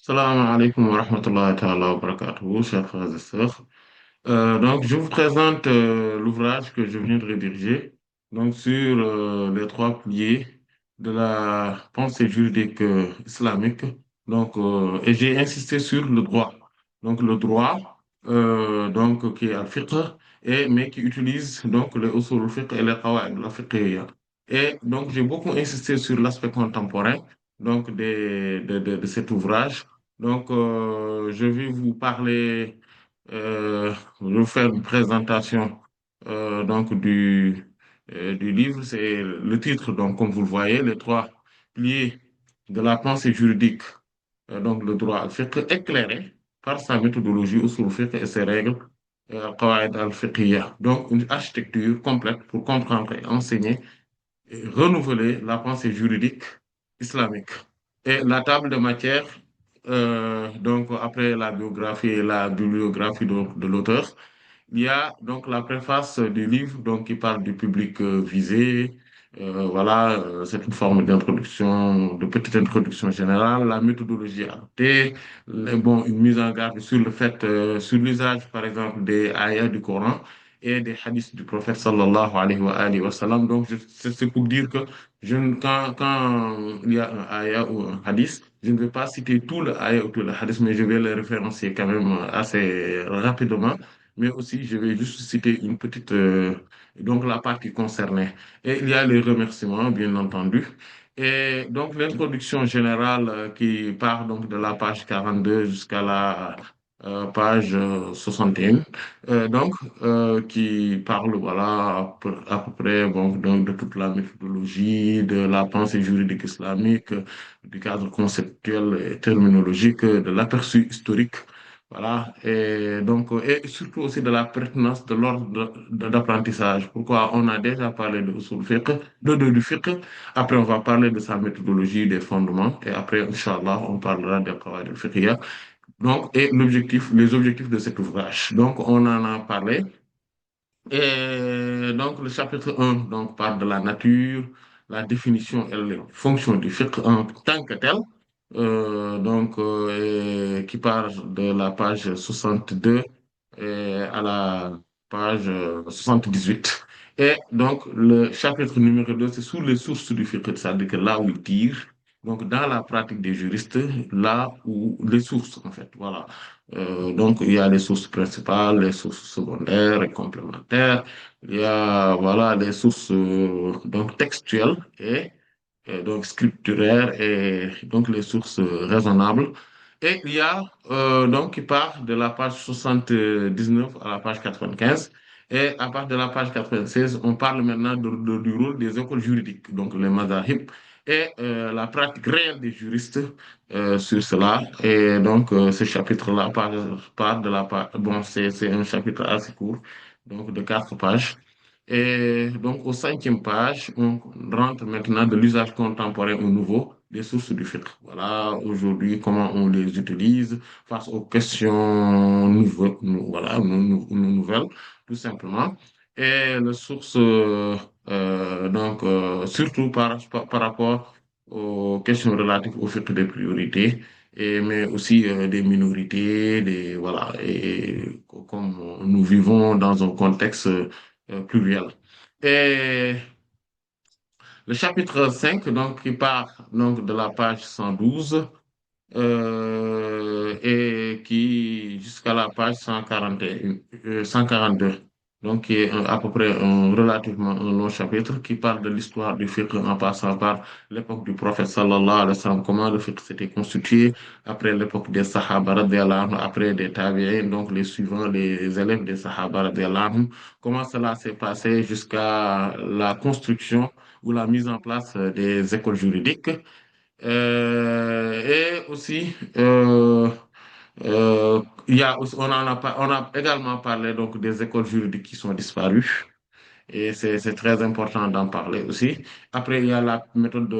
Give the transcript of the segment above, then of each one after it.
Salam alaikum wa rahmatullahi ta'ala wa barakatuhu, chers frères et sœurs. Donc, je vous présente l'ouvrage que je viens de rédiger donc, sur les trois piliers de la pensée juridique islamique. Et j'ai insisté sur le droit. Donc, le droit, qui est al-fiqh, mais qui utilise donc les usul al-fiqh et les qawaid al-fiqhiyya. Et donc, j'ai beaucoup insisté sur l'aspect contemporain de cet ouvrage. Je vais vous parler je vais vous faire une présentation du livre. C'est le titre, donc, comme vous le voyez, les trois piliers de la pensée juridique, donc le droit al-fiqh éclairé par sa méthodologie usul al-fiqh et ses règles, al-qawaid al-fiqhiyya. Donc, une architecture complète pour comprendre et enseigner et renouveler la pensée juridique islamique. Et la table de matière, donc après la biographie et la bibliographie de l'auteur, il y a donc la préface du livre donc, qui parle du public visé. C'est une forme d'introduction, de petite introduction générale, la méthodologie adoptée, une mise en garde sur le fait, sur l'usage par exemple des ayats du Coran et des hadiths du prophète sallallahu alayhi wa sallam. C'est pour dire que quand il y a un ayat ou un hadith, je ne vais pas citer tout le ayat ou tout le hadith, mais je vais les référencer quand même assez rapidement, mais aussi je vais juste citer une petite, donc la partie concernée. Et il y a les remerciements, bien entendu. Et donc l'introduction générale qui part donc de la page 42 jusqu'à la page 61, qui parle voilà à peu près donc de toute la méthodologie, de la pensée juridique islamique, du cadre conceptuel et terminologique, de l'aperçu historique. Voilà, et surtout aussi de la pertinence de l'ordre d'apprentissage. Pourquoi on a déjà parlé de usul fiqh, du fiqh, après on va parler de sa méthodologie, des fondements, et après, Inch'Allah, on parlera des qawaid al-fiqhiyya. Donc, et les objectifs de cet ouvrage. Donc, on en a parlé. Et donc, le chapitre un donc, parle de la nature, la définition et les fonctions du fiqh en tant que tel, qui part de la page 62 à la page 78. Et donc, le chapitre numéro 2 c'est sur les sources du fiqh, c'est-à-dire que là où il tire, donc dans la pratique des juristes, là où les sources, en fait, voilà. Il y a les sources principales, les sources secondaires et complémentaires. Il y a, voilà, les sources donc textuelles et donc scripturaires et donc les sources raisonnables. Et il y a qui part de la page 79 à la page 95. Et à partir de la page 96, on parle maintenant du rôle des écoles juridiques, donc les mazahib, et la pratique réelle des juristes sur cela. Et ce chapitre-là part de la page. Bon, c'est un chapitre assez court, donc de 4 pages. Et donc, au cinquième page, on rentre maintenant de l'usage contemporain au nouveau des sources du fiqh. Voilà, aujourd'hui, comment on les utilise face aux questions nouvelles, tout simplement. Et les sources, surtout par rapport aux questions relatives au fiqh des priorités, mais aussi des minorités, voilà, et comme nous vivons dans un contexte pluriel. Et le chapitre 5 donc, qui part donc, de la page 112 et qui jusqu'à la page 141, 142. Donc, qui est à peu près relativement un long chapitre qui parle de l'histoire du fiqh en passant par l'époque du prophète sallallahu alayhi wa sallam, comment le fiqh s'était constitué, après l'époque des sahaba radiallahu anhum, après des tabi'in, donc les suivants, les élèves des sahaba radiallahu anhum, comment cela s'est passé jusqu'à la construction ou la mise en place des écoles juridiques. Et aussi, on a également parlé donc des écoles juridiques qui sont disparues. Et c'est très important d'en parler aussi. Après, il y a la méthode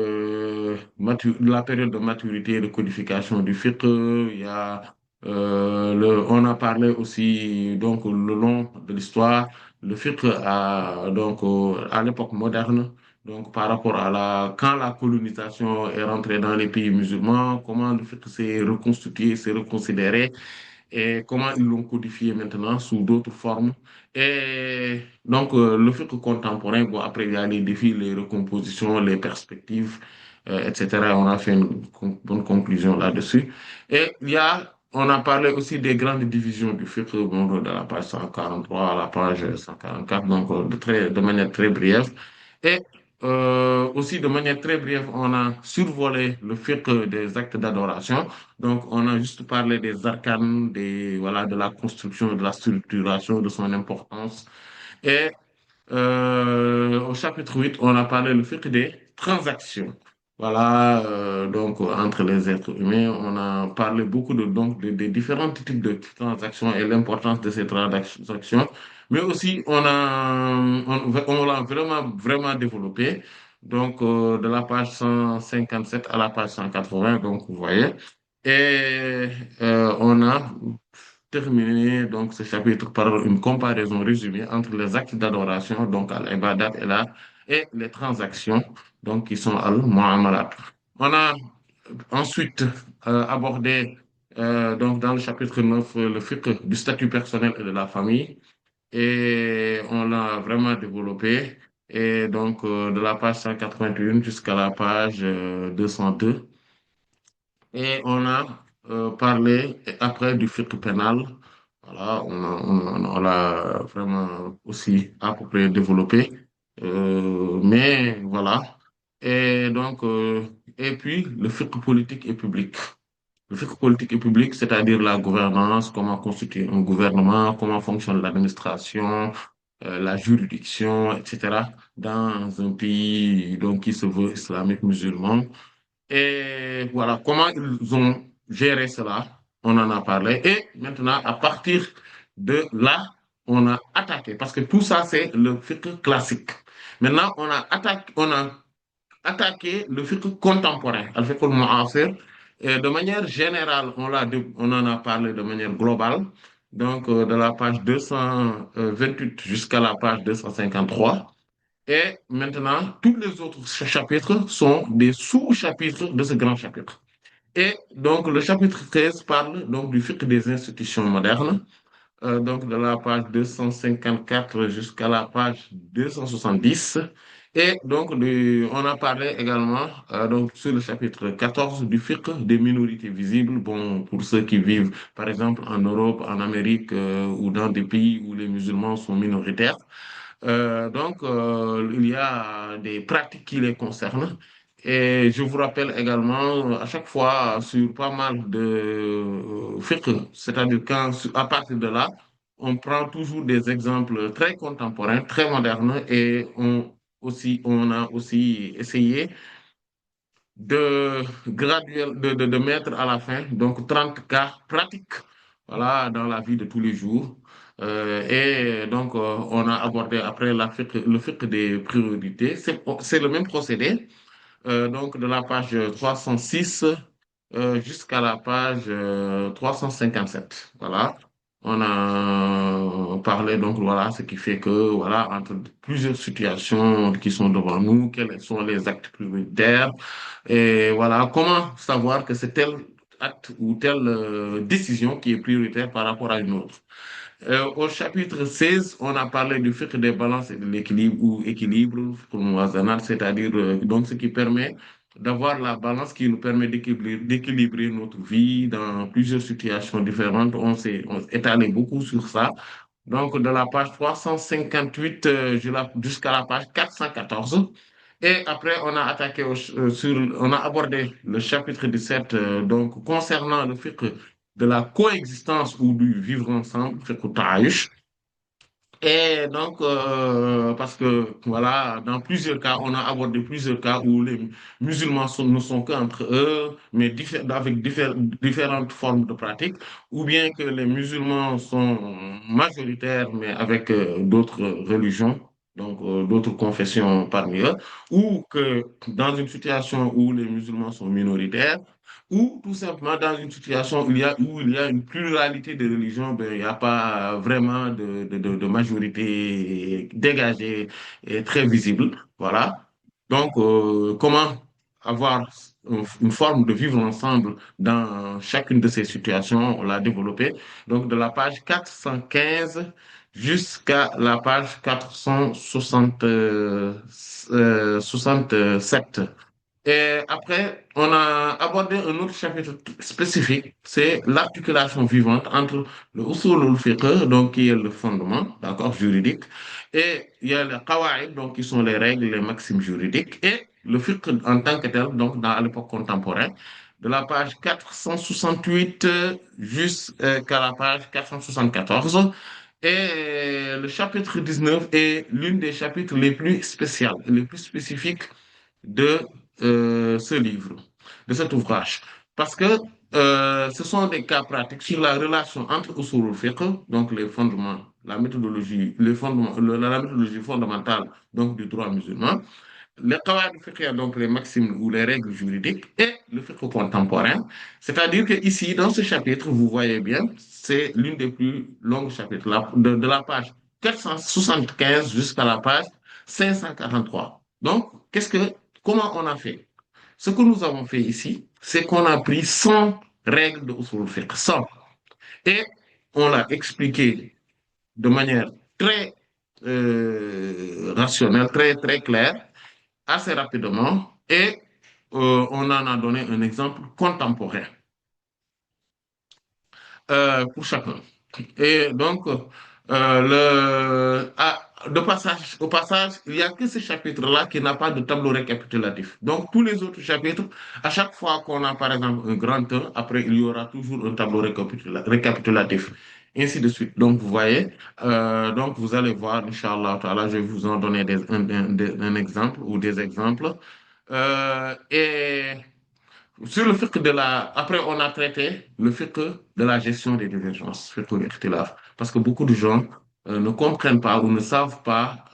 la période de maturité et de codification du fiqh. Il y a, on a parlé aussi, donc, le long de l'histoire, le fiqh à l'époque moderne. Donc, par rapport à quand la colonisation est rentrée dans les pays musulmans, comment le fait s'est reconstitué, s'est reconsidéré, et comment ils l'ont codifié maintenant sous d'autres formes. Et donc, le fait contemporain, bon, après, il y a les défis, les recompositions, les perspectives, etc. On a fait une bonne conclusion là-dessus. Et on a parlé aussi des grandes divisions du fiqh, bon, de la page 143 à la page 144, donc de manière très brève. Et aussi, de manière très brève, on a survolé le fiqh des actes d'adoration. Donc, on a juste parlé des arcanes, voilà, de la construction, de la structuration, de son importance. Et au chapitre 8, on a parlé le fait des transactions. Voilà, donc entre les êtres humains, on a parlé beaucoup des différents types de transactions et l'importance de ces transactions. Mais aussi, on l'a vraiment développé. Donc, de la page 157 à la page 180, donc vous voyez. Et on a terminer donc ce chapitre par une comparaison résumée entre les actes d'adoration, donc al-ibadat et les transactions, donc qui sont al-muamalat. On a ensuite abordé donc dans le chapitre 9 le fiqh du statut personnel et de la famille et on l'a vraiment développé et donc de la page 181 jusqu'à la page 202. Et on a parlé après du fiqh pénal. Voilà, on l'a vraiment aussi à peu près développé. Mais voilà. Et donc, et puis le fiqh politique et public. Le fiqh politique et public, c'est-à-dire la gouvernance, comment constituer un gouvernement, comment fonctionne l'administration, la juridiction, etc. dans un pays donc, qui se veut islamique musulman. Et voilà comment ils ont géré cela. On en a parlé. Et maintenant, à partir de là, on a attaqué. Parce que tout ça, c'est le fiqh classique. Maintenant, on a attaqué le fiqh contemporain, le fiqh mu'asir. Et de manière générale, on en a parlé de manière globale. Donc, de la page 228 jusqu'à la page 253. Et maintenant, tous les autres chapitres sont des sous-chapitres de ce grand chapitre. Et donc, le chapitre 13 parle donc du fiqh des institutions modernes, donc de la page 254 jusqu'à la page 270. Et donc, on a parlé également donc, sur le chapitre 14 du fiqh des minorités visibles, bon, pour ceux qui vivent, par exemple, en Europe, en Amérique ou dans des pays où les musulmans sont minoritaires. Donc, il y a des pratiques qui les concernent. Et je vous rappelle également, à chaque fois, sur pas mal de fiqh, c'est-à-dire à partir de là, on prend toujours des exemples très contemporains, très modernes, et on a aussi essayé de mettre à la fin, donc 30 cas pratiques, voilà, dans la vie de tous les jours. Et donc, on a abordé après le fiqh des priorités. C'est le même procédé, donc de la page 306 jusqu'à la page 357. Voilà. On a parlé donc voilà ce qui fait que voilà entre plusieurs situations qui sont devant nous, quels sont les actes prioritaires et voilà comment savoir que c'est tel acte ou telle décision qui est prioritaire par rapport à une autre. Au chapitre 16, on a parlé du fiqh des balances et de l'équilibre ou équilibre pour Mouazanat, c'est-à-dire donc ce qui permet d'avoir la balance qui nous permet d'équilibrer notre vie dans plusieurs situations différentes. On s'est étalé beaucoup sur ça. Donc, de la page 358 jusqu'à la page 414. Et après, on a abordé le chapitre 17, donc concernant le fait de la coexistence ou du vivre ensemble, fiqh ta'ayush. Et donc, parce que, voilà, dans plusieurs cas, on a abordé plusieurs cas où les musulmans ne sont qu'entre eux, mais avec différentes formes de pratiques, ou bien que les musulmans sont majoritaires, mais avec d'autres religions, donc d'autres confessions parmi eux, ou que dans une situation où les musulmans sont minoritaires, ou tout simplement dans une situation où il y a une pluralité de religions, ben, il n'y a pas vraiment de majorité dégagée et très visible. Voilà. Donc, comment avoir une forme de vivre ensemble dans chacune de ces situations, on l'a développé. Donc, de la page 415 jusqu'à la page 467. Et après, on a abordé un autre chapitre spécifique, c'est l'articulation vivante entre le usul al-fiqh, donc qui est le fondement, d'accord, juridique, et il y a les qawaïd, donc qui sont les règles, les maximes juridiques, et le fiqh en tant que tel, donc dans l'époque contemporaine, de la page 468 jusqu'à la page 474. Et le chapitre 19 est l'une des chapitres les plus spéciales, les plus spécifiques de ce livre, de cet ouvrage. Parce que ce sont des cas pratiques sur la relation entre usul al-fiqh, donc les fondements, la méthodologie, les fondements, la méthodologie fondamentale donc, du droit musulman, les qawaid fiqh, donc les maximes ou les règles juridiques, et le fiqh contemporain. C'est-à-dire que ici, dans ce chapitre, vous voyez bien, c'est l'une des plus longues chapitres, de la page 475 jusqu'à la page 543. Donc, comment on a fait? Ce que nous avons fait ici, c'est qu'on a pris 100 règles de usul fiqh, 100, et on l'a expliqué de manière très rationnelle, très, très claire, assez rapidement, et on en a donné un exemple contemporain pour chacun. Et donc, au passage, il n'y a que ce chapitre-là qui n'a pas de tableau récapitulatif. Donc, tous les autres chapitres, à chaque fois qu'on a, par exemple, un grand 1, après, il y aura toujours un tableau récapitulatif. Ainsi de suite. Donc, vous voyez, donc vous allez voir, Inch'Allah, je vais vous en donner un exemple ou des exemples. Et sur le fait que après, on a traité le fait que de la gestion des divergences, fiqh al-ikhtilaf. Parce que beaucoup de gens ne comprennent pas ou ne savent pas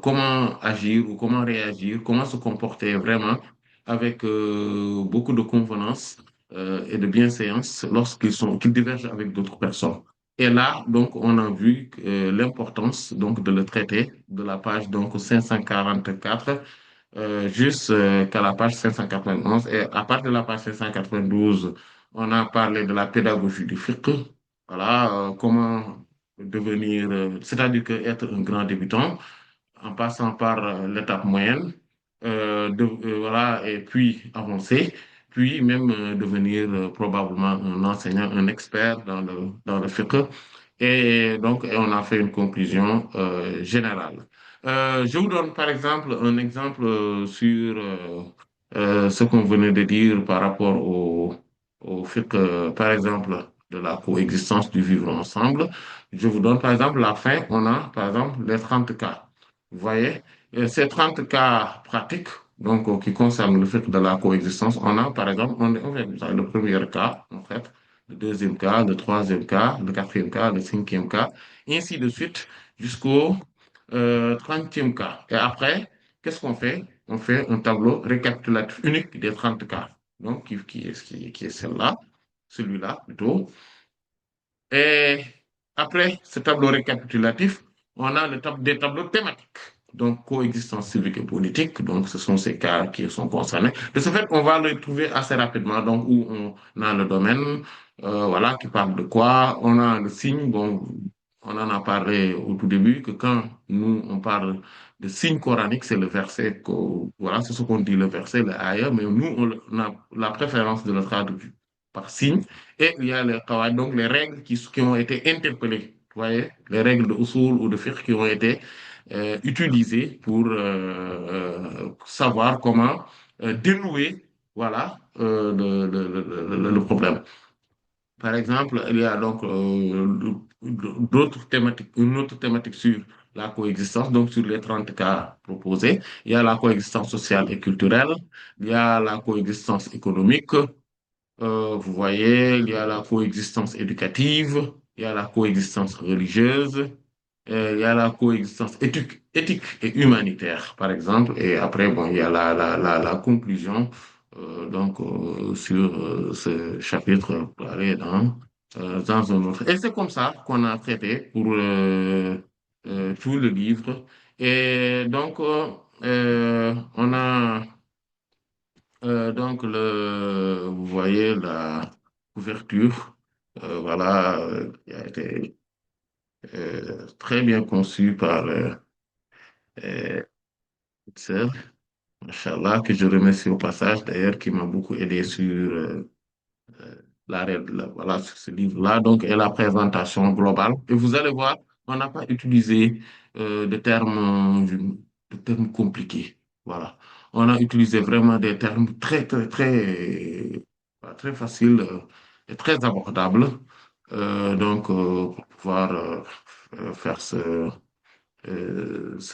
comment agir ou comment réagir, comment se comporter vraiment avec beaucoup de convenance et de bienséance qu'ils divergent avec d'autres personnes. Et là, donc, on a vu l'importance donc de le traiter de la page donc 544 jusqu'à la page 591. Et à partir de la page 592, on a parlé de la pédagogie du fiqh. Voilà, comment devenir, c'est-à-dire que être un grand débutant en passant par l'étape moyenne, voilà, et puis avancer, puis même devenir probablement un enseignant, un expert dans le fiqh. Et donc, on a fait une conclusion générale. Je vous donne par exemple un exemple sur ce qu'on venait de dire par rapport au fait que, par exemple, de la coexistence du vivre ensemble. Je vous donne par exemple la fin, on a par exemple les 30 cas. Vous voyez, ces 30 cas pratiques, donc qui concernent le fait de la coexistence, on a par exemple, on fait le premier cas, en fait, le deuxième cas, le troisième cas, le quatrième cas, le cinquième cas, et ainsi de suite jusqu'au 30e cas. Et après, qu'est-ce qu'on fait? On fait un tableau récapitulatif unique des 30 cas. Donc, qui est celle-là, celui-là plutôt. Et après ce tableau récapitulatif, on a des tableaux thématiques. Donc, coexistence civique et politique. Donc, ce sont ces cas qui sont concernés. De ce fait, on va les trouver assez rapidement. Donc, où on a le domaine, voilà, qui parle de quoi. On a le signe. Bon, on en a parlé au tout début, que quand nous, on parle de signe coranique, c'est le verset, voilà, c'est ce qu'on dit, le verset, le ayah, mais nous, on a la préférence de le traduire par signe. Et il y a les qawaid, donc les règles qui ont été interpellées. Vous voyez, les règles de usul ou de fiqh qui ont été utilisées pour savoir comment dénouer voilà, le problème. Par exemple, il y a donc une autre thématique sur la coexistence, donc sur les 30 cas proposés. Il y a la coexistence sociale et culturelle, il y a la coexistence économique, vous voyez, il y a la coexistence éducative, il y a la coexistence religieuse, il y a la coexistence éthique et humanitaire, par exemple. Et après, bon, il y a la conclusion donc, sur ce chapitre pour aller dans un autre. Et c'est comme ça qu'on a traité pour tout le livre. Et donc, On a donc vous voyez la couverture, voilà, qui a été très bien conçue par euh, Itzel, Machallah, que je remercie au passage d'ailleurs, qui m'a beaucoup aidé sur voilà, sur ce livre-là, donc, et la présentation globale. Et vous allez voir, on n'a pas utilisé de termes compliqués. Voilà. On a utilisé vraiment des termes très faciles et très abordables. Pour pouvoir faire ce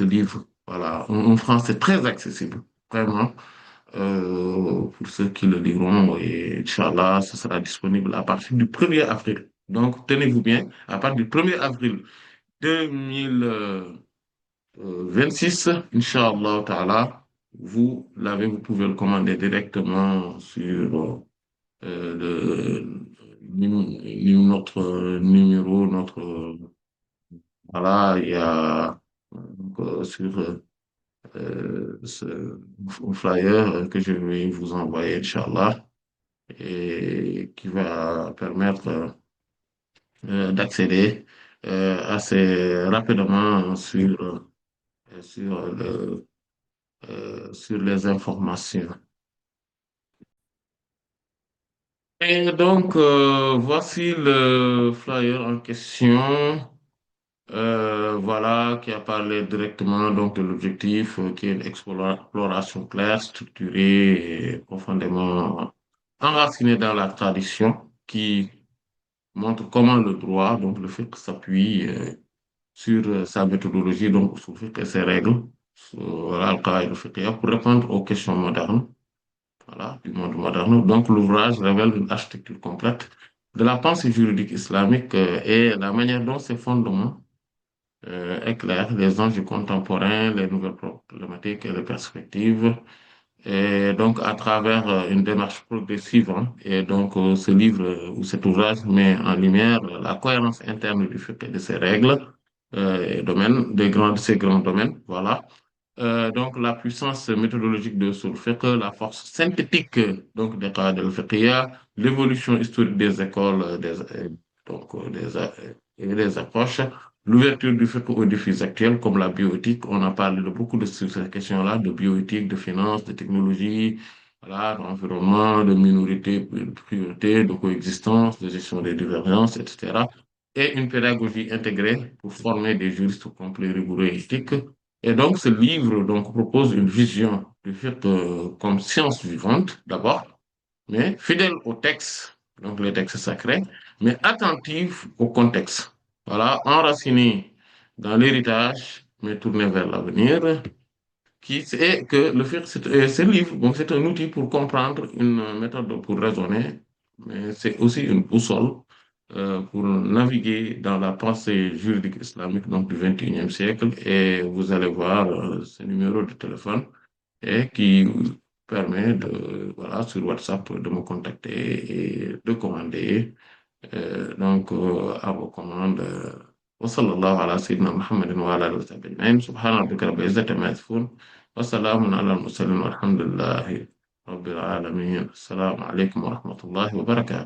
livre. Voilà. En français très accessible. Vraiment pour ceux qui le liront. Et Inch'Allah, ce sera disponible à partir du 1er avril. Donc, tenez-vous bien, à partir du 1er avril 2026, Inch'Allah Ta'ala, vous pouvez le commander directement sur notre numéro, voilà, il y a sur ce flyer que je vais vous envoyer, Inch'Allah, et qui va permettre d'accéder assez rapidement sur les informations. Et donc, voici le flyer en question. Voilà, qui a parlé directement donc de l'objectif, qui est une exploration claire, structurée et profondément enracinée dans la tradition, qui montre comment le droit, donc le fait que s'appuie sur sa méthodologie, donc sur le fait que ses règles, voilà, al-qaïda al-fiqhiyya, pour répondre aux questions modernes, voilà, du monde moderne. Donc l'ouvrage révèle une architecture complète de la pensée juridique islamique et la manière dont ses fondements éclairent les enjeux contemporains, les nouvelles problématiques et les perspectives. Et donc, à travers une démarche progressive, hein, et donc ce livre ou cet ouvrage met en lumière la cohérence interne du fait de ces règles et domaines, de ces grands domaines, voilà. Donc, la puissance méthodologique de Usul Fiqh, la force synthétique donc des qawā'id al-fiqhiyya, l'évolution historique des écoles, et des approches, l'ouverture du fiqh aux défis actuels comme la bioéthique. On a parlé de beaucoup de sur ces questions-là, de bioéthique, de finance, de technologie, voilà, d'environnement, de minorité, de priorité, de coexistence, de gestion des divergences, etc. Et une pédagogie intégrée pour former des juristes complets, rigoureux et éthiques. Et donc, ce livre donc, propose une vision du fait comme science vivante, d'abord, mais fidèle au texte, donc les textes sacrés, mais attentive au contexte. Voilà, enraciné dans l'héritage, mais tourné vers l'avenir, qui est que le fait, ce livre, bon, c'est un outil pour comprendre, une méthode pour raisonner, mais c'est aussi une boussole pour naviguer dans la pensée juridique islamique donc, du 21e siècle. Et vous allez voir ce numéro de téléphone et qui vous permet voilà, sur WhatsApp de me contacter et de commander à vos commandes. وصلى الله على سيدنا محمد وعلى آله وصحبه أجمعين سبحان ربك رب العزة عما يصفون وسلام على المرسلين والحمد لله رب العالمين السلام عليكم ورحمة الله وبركاته